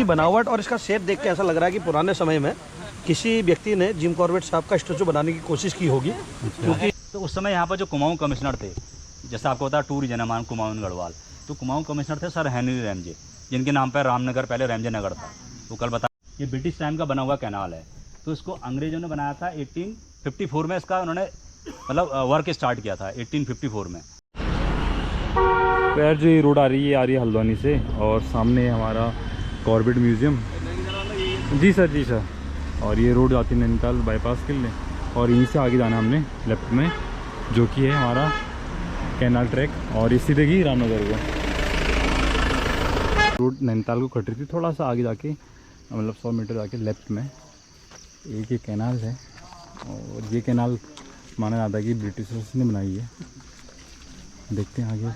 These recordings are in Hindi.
बनावट और इसका शेप देख के ऐसा लग रहा है कि पुराने समय में किसी व्यक्ति ने जिम कॉर्बेट साहब का स्टैचू बनाने की कोशिश की होगी। क्योंकि तो उस समय यहाँ पर जो कुमाऊं कमिश्नर थे, जैसा आपको पता टूर जनमान कुमाऊं गढ़वाल, तो कुमाऊं कमिश्नर थे सर हेनरी रैमजे, जिनके नाम पर रामनगर पहले रैमजे नगर था। वो कल बता, ये ब्रिटिश टाइम का बना हुआ कैनाल है। तो इसको अंग्रेजों ने बनाया था 1854 में, इसका उन्होंने मतलब वर्क स्टार्ट किया था 1854 में। तो यार जो ये रोड आ रही है हल्द्वानी से, और सामने हमारा कॉर्बेट म्यूज़ियम। जी सर। और ये रोड जाती है नैनीताल बाईपास के लिए, और यहीं से आगे जाना हमने लेफ्ट में, जो कि है हमारा कैनाल ट्रैक, और इसी सीधे ही रामनगर को रोड नैनीताल को कट रही थी। थोड़ा सा आगे जाके मतलब 100 मीटर जाके लेफ्ट में एक ये कैनाल है, और ये कैनाल माना जाता है कि ब्रिटिशर्स ने बनाई है। देखते हैं आगे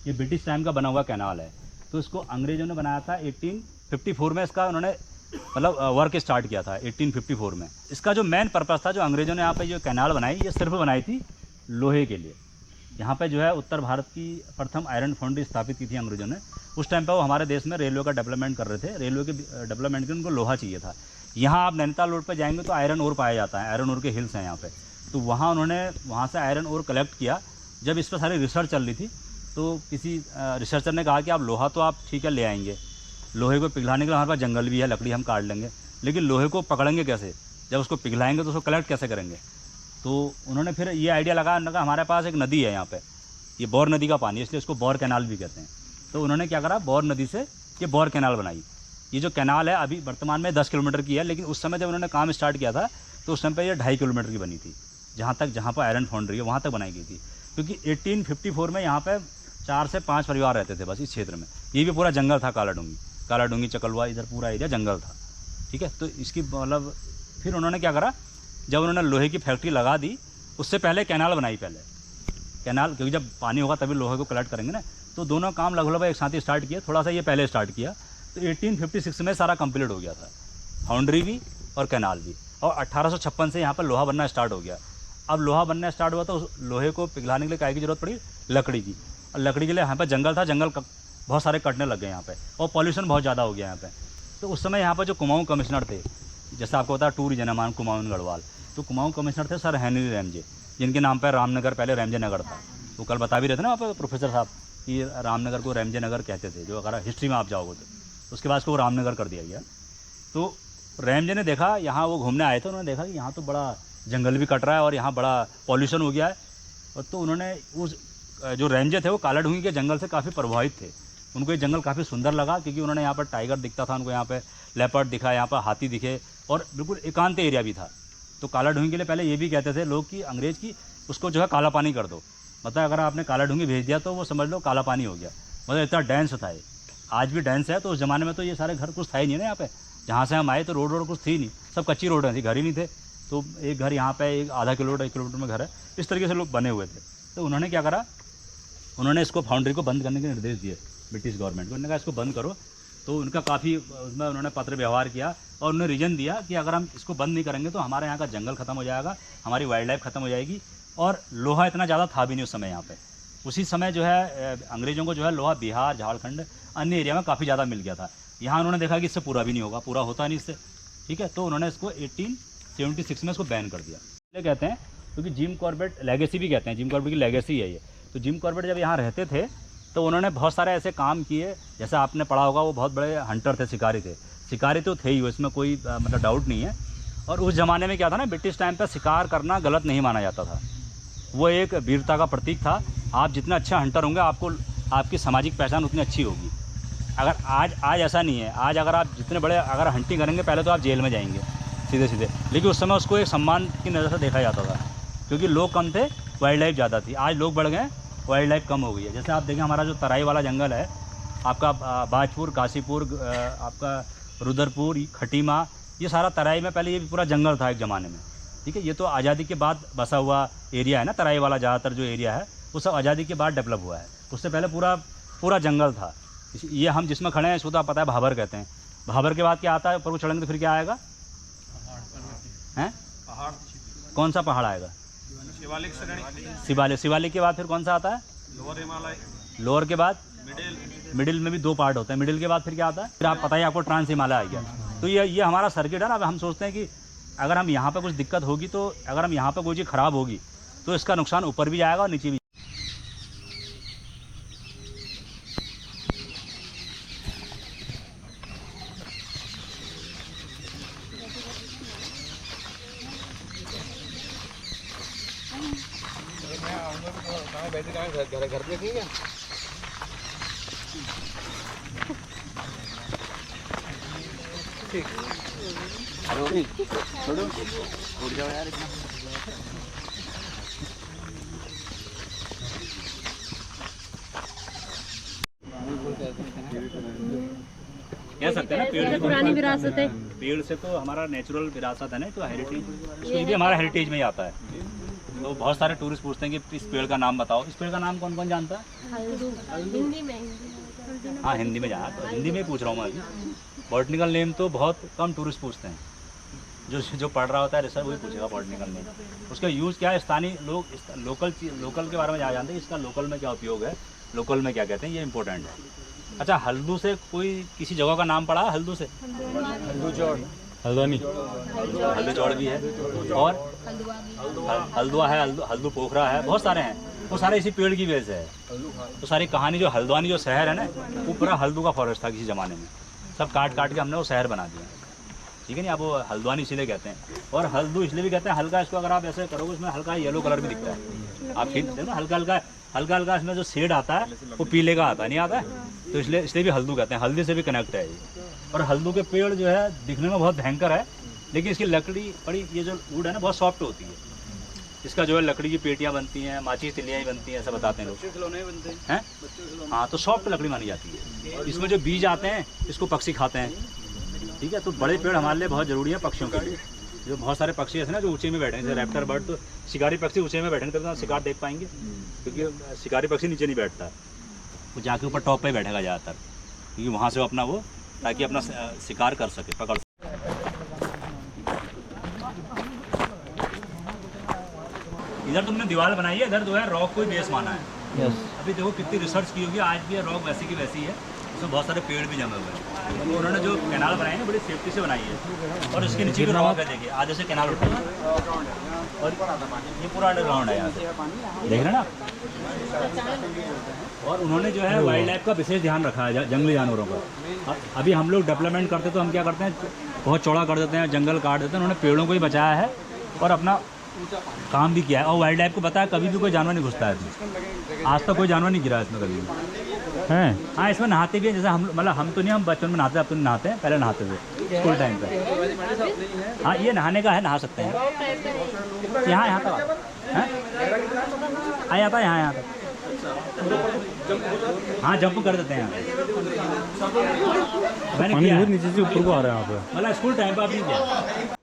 ये ब्रिटिश टाइम का बना हुआ कैनाल है। तो इसको अंग्रेजों ने बनाया था 1854 में, इसका उन्होंने मतलब वर्क स्टार्ट किया था 1854 में। इसका जो मेन पर्पस था, जो अंग्रेजों ने यहाँ पे जो कैनाल बनाई, ये सिर्फ बनाई थी लोहे के लिए। यहाँ पे जो है उत्तर भारत की प्रथम आयरन फाउंड्री स्थापित की थी अंग्रेजों ने। उस टाइम पर वो हमारे देश में रेलवे का डेवलपमेंट कर रहे थे। रेलवे के डेवलपमेंट के उनको लोहा चाहिए था। यहाँ आप नैनीताल रोड पर जाएंगे तो आयरन ओर पाया जाता है, आयरन ओर के हिल्स हैं यहाँ पे। तो वहाँ उन्होंने वहाँ से आयरन ओर कलेक्ट किया। जब इस पर सारी रिसर्च चल रही थी, तो किसी रिसर्चर ने कहा कि आप लोहा तो आप ठीक है ले आएंगे, लोहे को पिघलाने के लिए हमारे पास जंगल भी है, लकड़ी हम काट लेंगे, लेकिन लोहे को पकड़ेंगे कैसे? जब उसको पिघलाएंगे तो उसको कलेक्ट कैसे करेंगे? तो उन्होंने फिर ये आइडिया लगाया, हमारे पास एक नदी है यहाँ पे, ये बौर नदी का पानी है, इसलिए इसको बौर कैनाल भी कहते हैं। तो उन्होंने क्या करा, बौर नदी से ये बौर कैनाल बनाई। ये जो कैनाल है अभी वर्तमान में 10 किलोमीटर की है, लेकिन उस समय जब उन्होंने काम स्टार्ट किया था तो उस टाइम पर ये 2.5 किलोमीटर की बनी थी। जहाँ पर आयरन फाउंड्री है वहाँ तक बनाई गई थी, क्योंकि 1854 में यहाँ पर 4 से 5 परिवार रहते थे बस इस क्षेत्र में। ये भी पूरा जंगल था, काला डूंगी चकलवा, इधर पूरा एरिया जंगल था। ठीक है, तो इसकी मतलब फिर उन्होंने क्या करा, जब उन्होंने लोहे की फैक्ट्री लगा दी, उससे पहले कैनाल बनाई। पहले कैनाल, क्योंकि जब पानी होगा तभी लोहे को कलेक्ट करेंगे ना, तो दोनों काम लगभग एक साथ ही स्टार्ट किया। थोड़ा सा ये पहले स्टार्ट किया, तो 1856 में सारा कंप्लीट हो गया था, फाउंड्री भी और कैनाल भी। और 1856 से यहाँ पर लोहा बनना स्टार्ट हो गया। अब लोहा बनना स्टार्ट हुआ तो लोहे को पिघलाने के लिए काय की जरूरत पड़ी? लकड़ी की। और लकड़ी के लिए यहाँ पर जंगल था, जंगल बहुत सारे कटने लग गए यहाँ पे, और पॉल्यूशन बहुत ज़्यादा हो गया यहाँ पे। तो उस समय यहाँ पर जो कुमाऊं कमिश्नर थे, जैसा आपको पता टूर जनमान कुमाऊं गढ़वाल, तो कुमाऊं कमिश्नर थे सर हेनरी रैमजे, जिनके नाम पर रामनगर पहले रैमजे नगर था। वो कल बता भी रहे थे ना वहाँ पर प्रोफेसर साहब कि रामनगर को रैमजे नगर कहते थे, जो अगर हिस्ट्री में आप जाओगे तो। उसके बाद उसको रामनगर कर दिया गया। तो रैमजे ने देखा, यहाँ वो घूमने आए थे, उन्होंने देखा कि यहाँ तो बड़ा जंगल भी कट रहा है और यहाँ बड़ा पॉल्यूशन हो गया है। और तो उन्होंने उस जो रैमजे थे वो काला डूंगी के जंगल से काफ़ी प्रभावित थे। उनको ये जंगल काफ़ी सुंदर लगा, क्योंकि उन्होंने यहाँ पर टाइगर दिखता था उनको, यहाँ पे लेपर्ड दिखा, यहाँ पर हाथी दिखे, और बिल्कुल एकांत एरिया भी था। तो काला डूंगी के लिए पहले ये भी कहते थे लोग कि अंग्रेज़ की उसको जो है काला पानी कर दो। मतलब अगर आपने काला डूंगी भेज दिया तो वो समझ लो काला पानी हो गया। मतलब इतना डेंस था ये, आज भी डेंस है। तो उस ज़माने में तो ये सारे घर कुछ था ही नहीं ना यहाँ पे। जहाँ से हम आए तो रोड कुछ थी नहीं, सब कच्ची रोडें थी, घर ही नहीं थे। तो एक घर यहाँ पे एक आधा किलोमीटर 1 किलोमीटर में घर है, इस तरीके से लोग बने हुए थे। तो उन्होंने क्या करा, उन्होंने इसको फाउंड्री को बंद करने के निर्देश दिए ब्रिटिश गवर्नमेंट को। उन्होंने कहा इसको बंद करो। तो उनका काफ़ी उसमें उन्होंने पत्र व्यवहार किया, और उन्होंने रीजन दिया कि अगर हम इसको बंद नहीं करेंगे तो हमारे यहाँ का जंगल खत्म हो जाएगा, हमारी वाइल्ड लाइफ खत्म हो जाएगी। और लोहा इतना ज़्यादा था भी नहीं उस समय यहाँ पे। उसी समय जो है अंग्रेज़ों को जो है लोहा बिहार, झारखंड, अन्य एरिया में काफ़ी ज़्यादा मिल गया था। यहाँ उन्होंने देखा कि इससे पूरा भी नहीं होगा, पूरा होता नहीं इससे। ठीक है, तो उन्होंने इसको 1876 में इसको बैन कर दिया। इसलिए कहते हैं क्योंकि जिम कॉर्बेट लेगेसी भी कहते हैं, जिम कॉर्बेट की लेगेसी है ये। तो जिम कॉर्बेट जब यहाँ रहते थे तो उन्होंने बहुत सारे ऐसे काम किए, जैसे आपने पढ़ा होगा वो बहुत बड़े हंटर थे, शिकारी थे। शिकारी तो थे ही, इसमें कोई मतलब डाउट नहीं है। और उस ज़माने में क्या था ना, ब्रिटिश टाइम पर शिकार करना गलत नहीं माना जाता था, वो एक वीरता का प्रतीक था। आप जितना अच्छा हंटर होंगे, आपको आपकी सामाजिक पहचान उतनी अच्छी होगी। अगर आज ऐसा नहीं है, आज अगर आप जितने बड़े अगर हंटिंग करेंगे पहले तो आप जेल में जाएंगे सीधे सीधे, लेकिन उस समय उसको एक सम्मान की नज़र से देखा जाता था क्योंकि लोग कम थे, वाइल्ड लाइफ ज़्यादा थी। आज लोग बढ़ गए, वाइल्ड लाइफ कम हो गई है। जैसे आप देखें हमारा जो तराई वाला जंगल है आपका, बाजपुर, काशीपुर, आपका रुद्रपुर, खटीमा, ये सारा तराई में पहले ये पूरा जंगल था एक ज़माने में, ठीक है। ये तो आज़ादी के बाद बसा हुआ एरिया है ना, तराई वाला ज़्यादातर जो एरिया है वो सब आज़ादी के बाद डेवलप हुआ है। उससे पहले पूरा जंगल था। ये हम जिसमें खड़े हैं इसको तो आप पता है भाबर कहते हैं। भाबर के बाद क्या आता है, ऊपर को चढ़ेंगे तो फिर क्या आएगा, हैं पहाड़? कौन सा पहाड़ आएगा? शिवालिक के बाद फिर कौन सा आता है? लोअर के बाद मिडिल में भी 2 पार्ट होते हैं। मिडिल के बाद फिर क्या आता है? फिर आप पता ही आपको ट्रांस हिमालय आ गया। तो ये हमारा सर्किट है ना। अब हम सोचते हैं कि अगर हम यहाँ पे कुछ दिक्कत होगी, तो अगर हम यहाँ पे कोई चीज़ ख़राब होगी तो इसका नुकसान ऊपर भी जाएगा और नीचे भी। घर पे ठीक है। ठीक छोड़ो, उड़ जाओ यार इतना। कह सकते हैं ना पेड़ की पुरानी विरासत है। पेड़ से तो हमारा नेचुरल विरासत है ना, तो हेरिटेज, ये भी हमारा हेरिटेज में ही आता है। तो बहुत सारे टूरिस्ट पूछते हैं कि इस पेड़ का नाम बताओ। इस पेड़ का नाम कौन कौन जानता है? हिंदी में। हाँ हिंदी में जाना, तो हिंदी में ही पूछ रहा हूँ मैं अभी। बॉटनिकल नेम तो बहुत कम टूरिस्ट पूछते हैं, जो पढ़ रहा होता है रिसर्च वही पूछेगा बॉटनिकल नेम। उसका यूज़ क्या है, स्थानीय लोग लोकल के बारे में ज़्यादा जानते हैं। इसका लोकल में क्या उपयोग है, लोकल में क्या कहते हैं, ये इंपॉर्टेंट है। अच्छा, हल्दू से कोई किसी जगह का नाम पड़ा है? हल्दू से हल्द्वानी, हल्दू चौड़ भी है, और हल्दुआ है, हल्दू पोखरा है, बहुत सारे हैं। वो सारे इसी पेड़ की वजह से है। तो सारी कहानी जो हल्द्वानी जो शहर है ना, वो पूरा हल्दू का फॉरेस्ट था किसी ज़माने में। सब काट के हमने वो शहर बना दिया, ठीक है नहीं। आप वो हल्द्वानी इसीलिए कहते हैं, और हल्दू इसलिए भी कहते हैं हल्का। इसको अगर आप ऐसे करोगे इसमें हल्का येलो कलर भी दिखता है। आप ठीक देखो, हल्का इसमें जो शेड आता है वो पीले का आता है, नहीं आता है। तो इसलिए भी हल्दू कहते हैं, हल्दी से भी कनेक्ट है ये। और हल्दू के पेड़ जो है दिखने में बहुत भयंकर है, लेकिन इसकी लकड़ी बड़ी, ये जो वुड है ना बहुत सॉफ्ट होती है। इसका जो है लकड़ी की पेटियाँ बनती हैं, माचिस तिलियाँ बनती हैं, ऐसा बताते हैं लोग, खिलौने बनते हैं। हाँ, तो सॉफ्ट लकड़ी मानी जाती है। इसमें जो बीज आते हैं इसको पक्षी खाते हैं, ठीक है। तो बड़े पेड़ हमारे लिए बहुत ज़रूरी है पक्षियों के लिए। जो बहुत सारे पक्षी ऐसे ना जो ऊंचे में बैठे हैं, जैसे रैप्टर बर्ड, तो शिकारी पक्षी ऊंचे में बैठेंगे तब शिकार देख पाएंगे, क्योंकि शिकारी पक्षी नीचे नहीं बैठता, वो जाके ऊपर टॉप पे बैठेगा ज़्यादातर, क्योंकि वहाँ से वो अपना वो ताकि अपना शिकार कर सके, पकड़ सके। इधर तुमने दीवार बनाई है, इधर जो है रॉक को ही बेस माना है। अभी देखो कितनी रिसर्च की होगी, आज भी रॉक वैसी की वैसी है। इसमें बहुत सारे पेड़ भी जमे हुए हैं। तो उन्होंने जो कैनाल बनाई है बड़ी सेफ्टी से बनाई है, और इसके नीचे भी रॉक है, देखिए आधे से कैनाल उठा है, और ये पूरा अंडरग्राउंड है यहाँ से, देख रहे हैं ना। और उन्होंने जो है वाइल्ड लाइफ का विशेष ध्यान रखा है, जंगली जानवरों का। अभी हम लोग डेवलपमेंट करते तो हम क्या करते हैं, बहुत चौड़ा कर देते हैं, जंगल काट देते हैं। उन्होंने पेड़ों को ही बचाया है और अपना काम भी किया है। और वाइल्ड लाइफ को बताया कभी भी कोई जानवर नहीं घुसता है इसमें। आज तक कोई जानवर नहीं गिरा इसमें कभी हैं। हाँ, इसमें नहाते भी हैं, जैसे हम मतलब हम तो नहीं, हम बचपन में नहाते, अब तो नहीं नहाते हैं, पहले नहाते थे स्कूल टाइम पे। हाँ, ये नहाने का है, नहा सकते हैं। यहाँ तक आ जाता है, यहाँ तक। हाँ, जंप कर देते हैं यहाँ मैंने पानी किया बहुत है। नीचे से ऊपर को आ रहा है यहाँ पे। मतलब स्कूल टाइम पर आपने किया।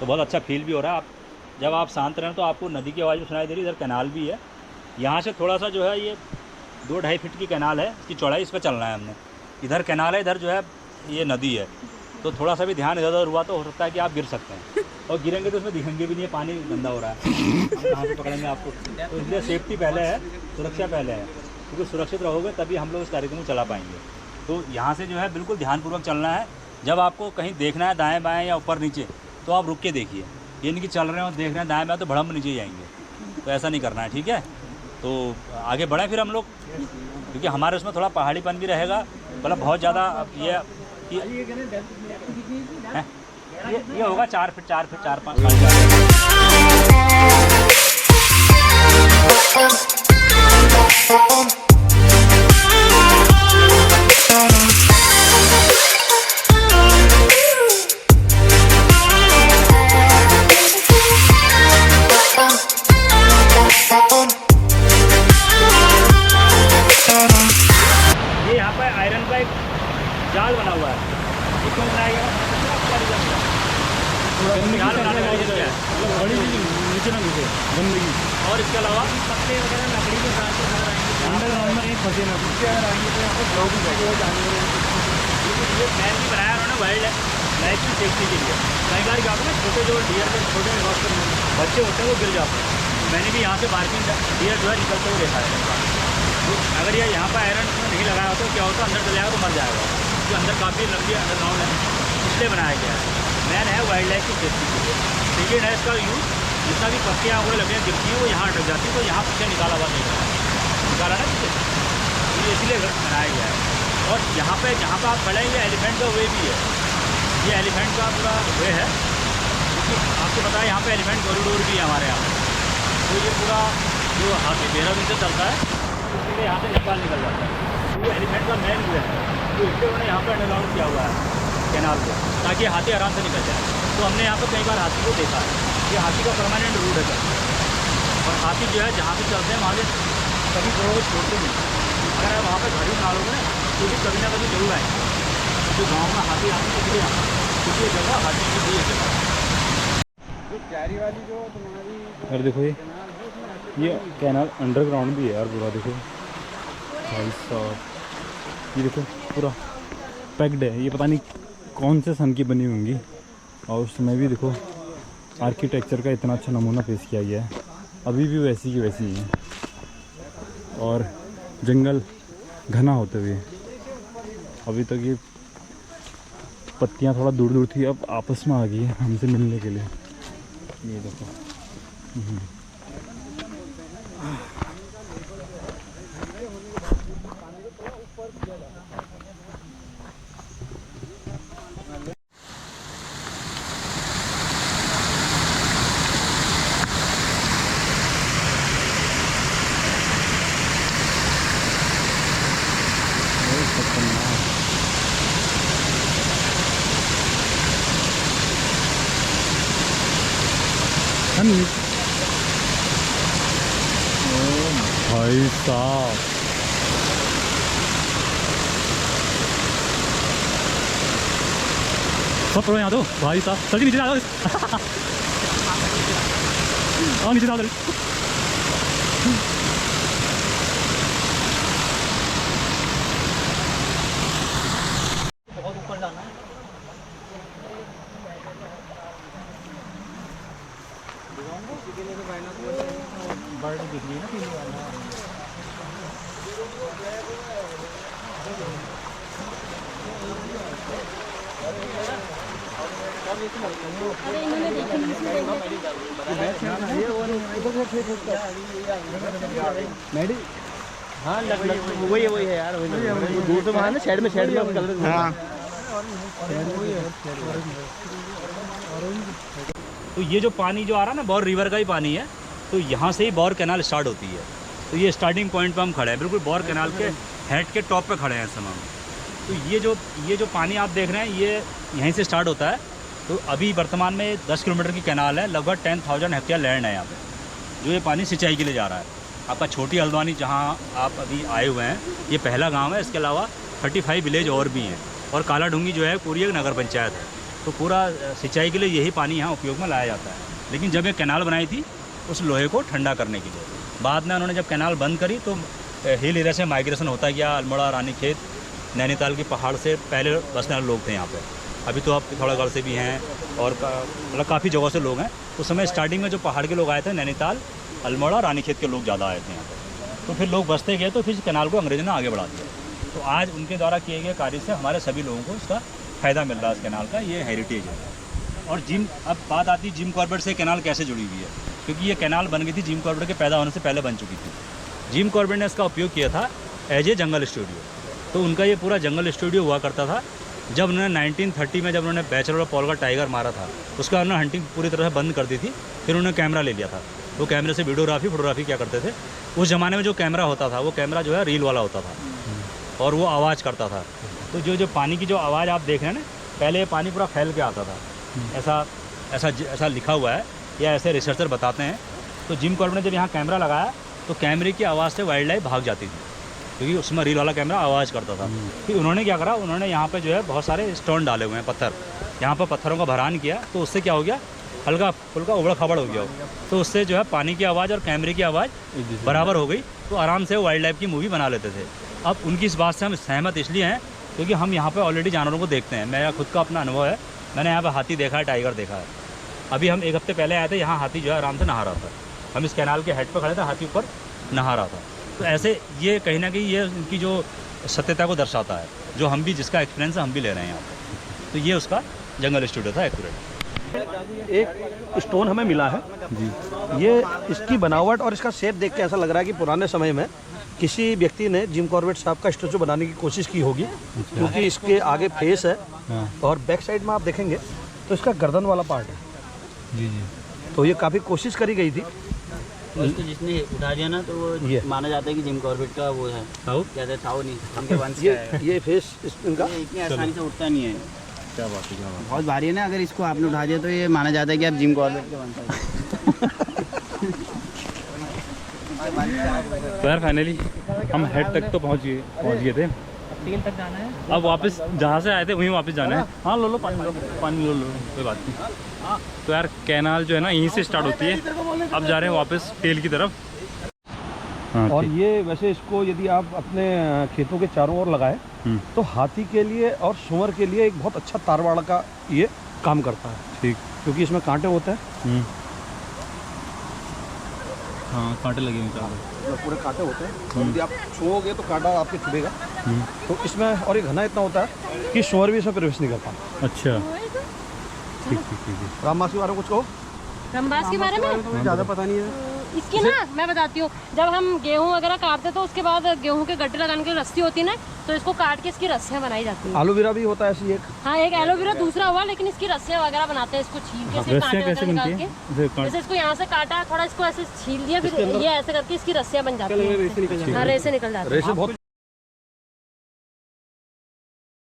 तो बहुत अच्छा फील भी हो रहा है। आप जब आप शांत रहें तो आपको नदी की आवाज़ भी सुनाई दे रही है। इधर कैनाल भी है, यहाँ से थोड़ा सा जो है ये 2-2.5 फीट की कैनाल है, इसकी चौड़ाई, इस पर चलना है हमने। इधर कैनाल है, इधर जो है ये नदी है, तो थोड़ा सा भी ध्यान इधर उधर हुआ तो हो सकता है कि आप गिर सकते हैं। और गिरेंगे तो उसमें दिखेंगे भी नहीं, पानी गंदा हो रहा है, हम कहाँ से पकड़ेंगे आपको। तो इसलिए सेफ्टी पहले है, सुरक्षा पहले है, क्योंकि सुरक्षित रहोगे तभी हम लोग इस कार्यक्रम को चला पाएंगे। तो यहाँ से जो है बिल्कुल ध्यानपूर्वक चलना है। जब आपको कहीं देखना है दाएँ बाएँ या ऊपर नीचे, तो आप रुक के देखिए, ये नहीं कि चल रहे हो देख रहे हैं दाएँ बाएँ तो भड़म नीचे जाएंगे, तो ऐसा नहीं करना है, ठीक है। तो आगे बढ़ें फिर हम लोग, क्योंकि हमारे उसमें थोड़ा पहाड़ीपन भी रहेगा, मतलब बहुत ज़्यादा ये होगा 4 फीट 4 फीट 4-5 ये यहाँ पर आयरन का एक जाल बना हुआ है। ये क्यों बनाया गया? जाल बनाने का रीज़न क्या है? बड़ी नीचे ना घुसे गंदगी। और इसके अलावा पत्ते वगैरह लकड़ी के साथ अंडरग्राउंड में एक फंसे ना, उसके अगर आएंगे तो यहाँ पर लोग भी जानवर ये मैन भी बनाया उन्होंने वाइल्ड लाइफ की सेफ्टी के लिए। कई बार क्या होता है ना, छोटे जो डियर के छोटे बच्चे होते हैं वो गिर जाते हैं। मैंने भी यहाँ से बार्किंग डियर जो है निकलते हुए देखा है। तो अगर ये यहाँ पर आयरन नहीं लगाया होता तो क्या होता, अंदर चले जाएगा तो मर जाएगा, क्योंकि अंदर काफ़ी लंबी अंडरग्राउंड है, इसलिए बनाया गया है। मैन है वाइल्ड लाइफ की सेफ्टी के लिए। सेकेंड है इसका यूज़, जितना भी पत्तियाँ वगैरह लकड़ियाँ गिरती हैं वो यहाँ अटक जाती है, तो यहाँ पीछे निकाला हुआ नहीं निकाला ना पीछे, ये इसलिए बनाया गया है। और यहाँ पे जहाँ पर आप खड़े हैं ये एलिफेंट का वे भी है, ये एलिफेंट का पूरा वे है, क्योंकि आपको पता है यहाँ पे एलिफेंट कॉरिडोर भी है हमारे यहाँ। तो ये पूरा जो हाथी देहरादून से चलता है इसलिए यहाँ से नेपाल निकल जाता है। तो ये एलिफेंट का मेन वे है, तो इसलिए उन्होंने यहाँ पर अंडरग्राउंड किया हुआ है कैनाल को, ताकि हाथी आराम से निकल जाए। तो हमने यहाँ पर कई बार हाथी को देखा है, ये हाथी का परमानेंट रूट है। और हाथी जो है जहाँ भी चलते हैं वहाँ से कभी थोड़ा को छोड़ते नहीं। अगर आप वहाँ पर गाड़ी निकालोगे ना तो भी कभी ना कभी जरूर आएंगे। जो गाँव में हाथी आते हैं इसलिए आते हैं, क्योंकि ये जगह हाथी की भी जगह। यार देखो ये कैनाल अंडरग्राउंड भी है यार पूरा, देखो भाई साहब, ये देखो पूरा पैक्ड है। ये पता नहीं कौन से सन की बनी होंगी, और उसमें भी देखो आर्किटेक्चर का इतना अच्छा नमूना पेश किया गया है, अभी भी वैसी की वैसी ही है। और जंगल घना होते हुए अभी तक ये पत्तियां थोड़ा दूर दूर थी, अब आपस में आ गई है हमसे मिलने के लिए। ये देखो भाई साहब, सब पड़ो यहाँ तो भाई साहब, जल्दी नीचे डालो। हाँ नीचे डाल। बहुत ऊपर जाना है। बर्ड दिख रही है ना पीली वाला। अरे इन्होंने देखा नहीं इसमें हाँ वही है यार, वही दूर से वहाँ ना शेड में कलर। हाँ तो ये जो पानी जो आ रहा है ना बौर रिवर का ही पानी है, तो यहाँ से ही बौर कैनाल स्टार्ट होती है। तो ये स्टार्टिंग पॉइंट पे हम खड़े हैं, बिल्कुल बौर कैनाल के हेड के टॉप पे खड़े हैं इस समय। तो ये जो पानी आप देख रहे हैं ये यहीं से स्टार्ट होता है। तो अभी वर्तमान में 10 किलोमीटर की कैनाल है, लगभग 10,000 हेक्टेयर लैंड है यहाँ पे, जो ये पानी सिंचाई के लिए जा रहा है। आपका छोटी हल्द्वानी जहाँ आप अभी आए हुए हैं ये पहला गाँव है, इसके अलावा 35 विलेज और भी हैं, और काला ढूंगी जो है पूरी एक नगर पंचायत है। तो पूरा सिंचाई के लिए यही पानी यहाँ उपयोग में लाया जाता है। लेकिन जब ये कैनाल बनाई थी उस लोहे को ठंडा करने के लिए, बाद में उन्होंने जब कैनाल बंद करी तो हिल एरिया से माइग्रेशन होता गया, अल्मोड़ा, रानीखेत, नैनीताल के पहाड़ से पहले बसने वाले लोग थे यहाँ पे। अभी तो आप पिथौरागढ़ से भी हैं और मतलब काफ़ी जगहों से लोग हैं। उस समय स्टार्टिंग में जो पहाड़ के लोग आए थे, नैनीताल, अल्मोड़ा, रानीखेत के लोग ज़्यादा आए थे यहाँ पर। तो फिर लोग बसते गए, तो फिर कैनाल को अंग्रेज़ों ने आगे बढ़ा दिया। तो आज उनके द्वारा किए गए कार्य से हमारे सभी लोगों को इसका फ़ायदा मिल रहा है। इस कैनाल का ये हेरिटेज है। और अब बात आती है जिम कॉर्बेट से कैनाल कैसे जुड़ी हुई है, क्योंकि ये कैनाल बन गई थी जिम कॉर्बेट के पैदा होने से पहले बन चुकी थी। जिम कॉर्बेट ने इसका उपयोग किया था एज ए जंगल स्टूडियो। तो उनका ये पूरा जंगल स्टूडियो हुआ करता था। जब उन्होंने 1930 में जब उन्होंने बैचलर ऑफ पॉल का टाइगर मारा था, उसके बाद उन्होंने हंटिंग पूरी तरह से बंद कर दी थी। फिर उन्होंने कैमरा ले लिया था। वो कैमरे से वीडियोग्राफी, फोटोग्राफी क्या करते थे। उस ज़माने में जो कैमरा होता था, वो कैमरा जो है रील वाला होता था और वो आवाज़ करता था। तो जो पानी की जो आवाज़ आप देख रहे हैं ना, पहले ये पानी पूरा फैल के आता था। ऐसा लिखा हुआ है या ऐसे रिसर्चर बताते हैं। तो जिम कॉर्बेट ने जब यहाँ कैमरा लगाया तो कैमरे की आवाज़ से वाइल्ड लाइफ भाग जाती थी, क्योंकि उसमें रील वाला कैमरा आवाज़ करता था। फिर उन्होंने क्या करा, उन्होंने यहाँ पे जो है बहुत सारे स्टोन डाले हुए हैं, पत्थर। यहाँ पर पत्थरों का भरान किया, तो उससे क्या हो गया, हल्का फुल्का उबड़ खाबड़ हो गया। तो उससे जो है पानी की आवाज़ और कैमरे की आवाज़ बराबर हो गई, तो आराम से वाइल्ड लाइफ की मूवी बना लेते थे। अब उनकी इस बात से हम सहमत इसलिए हैं क्योंकि हम यहाँ पर ऑलरेडी जानवरों को देखते हैं। मेरा खुद का अपना अनुभव है, मैंने यहाँ पर हाथी देखा है, टाइगर देखा है। अभी हम 1 हफ्ते पहले आए थे, यहाँ हाथी जो है आराम से नहा रहा था। हम इस कैनाल के हेड पर खड़े थे, हाथी ऊपर नहा रहा था। तो ऐसे ये कहीं ना कहीं ये उनकी जो सत्यता को दर्शाता है, जो हम भी, जिसका एक्सपीरियंस हम भी ले रहे हैं यहाँ पर। तो ये उसका जंगल स्टूडियो था एक्यूरेट। एक स्टोन हमें मिला है जी। ये इसकी बनावट और इसका शेप देख के ऐसा लग रहा है कि पुराने समय में किसी व्यक्ति ने जिम कॉर्बेट साहब का स्टैचू बनाने की कोशिश की होगी, क्योंकि इसके आगे फेस है और बैक साइड में आप देखेंगे तो इसका गर्दन वाला पार्ट है जी जी। तो ये काफ़ी कोशिश करी गई थी। उसको जिसने उठा दिया ना, तो वो माना जाता है कि जिम कॉर्बेट का वो है, कहते हैं थाऊ नहीं, उनके वंश का है। ये फेस इनका ये इतनी आसानी से उठता नहीं है। क्या बात है, क्या बात बहुत भारी है ना, अगर इसको आपने उठा दिया तो ये माना जाता है कि आप जिम कॉर्बेट के वंश है। तो यार फाइनली हम हेड तक तो पहुँच गए थे। टेल तक जाना है। अब वापस जहाँ से आए थे वहीं वापस जाना है। हाँ लो पानी लो, कोई बात नहीं। तो यार कैनाल जो है ना यहीं से स्टार्ट होती है। अब जा रहे हैं वापस टेल की तरफ। हाँ, और ये वैसे इसको यदि आप अपने खेतों के चारों ओर लगाए तो हाथी के लिए और सुअर के लिए एक बहुत अच्छा तारवाड़ का ये काम करता है। ठीक, क्योंकि इसमें कांटे होते हैं। हाँ कांटे लगे हुए, पूरे कांटे होते हैं। यदि आप छुओगे तो कांटा आपके चुभेगा। तो इसमें और ये घना इतना होता है कि सुअर भी इसमें प्रवेश नहीं कर पाता। अच्छा ठीक ठीक ठीक। राममास के बारे में कुछ कहो। रमबास के बारे में ज़्यादा पता नहीं है इसकी ना, मैं बताती हूँ। जब हम गेहूँ वगैरह काटते तो उसके बाद गेहूँ के गट्टे लगाने की रस्सी होती है ना, तो इसको काट के इसकी रस्सियाँ बनाई जाती हैं। एलोवेरा भी होता है ऐसी एक। हाँ, एक एलोवेरा दूसरा हुआ, लेकिन इसकी रस्सियाँ वगैरह बनाते हैं। इसको छील के इसके कांटे वगैरह निकाल के, जैसे इसको यहाँ से काटा, थोड़ा इसको ऐसे छील दिया, फिर ये ऐसे करके इसकी रस्सियाँ बन जाती हैं। हाँ, रेसे निकल जाती है। रेसे बहुत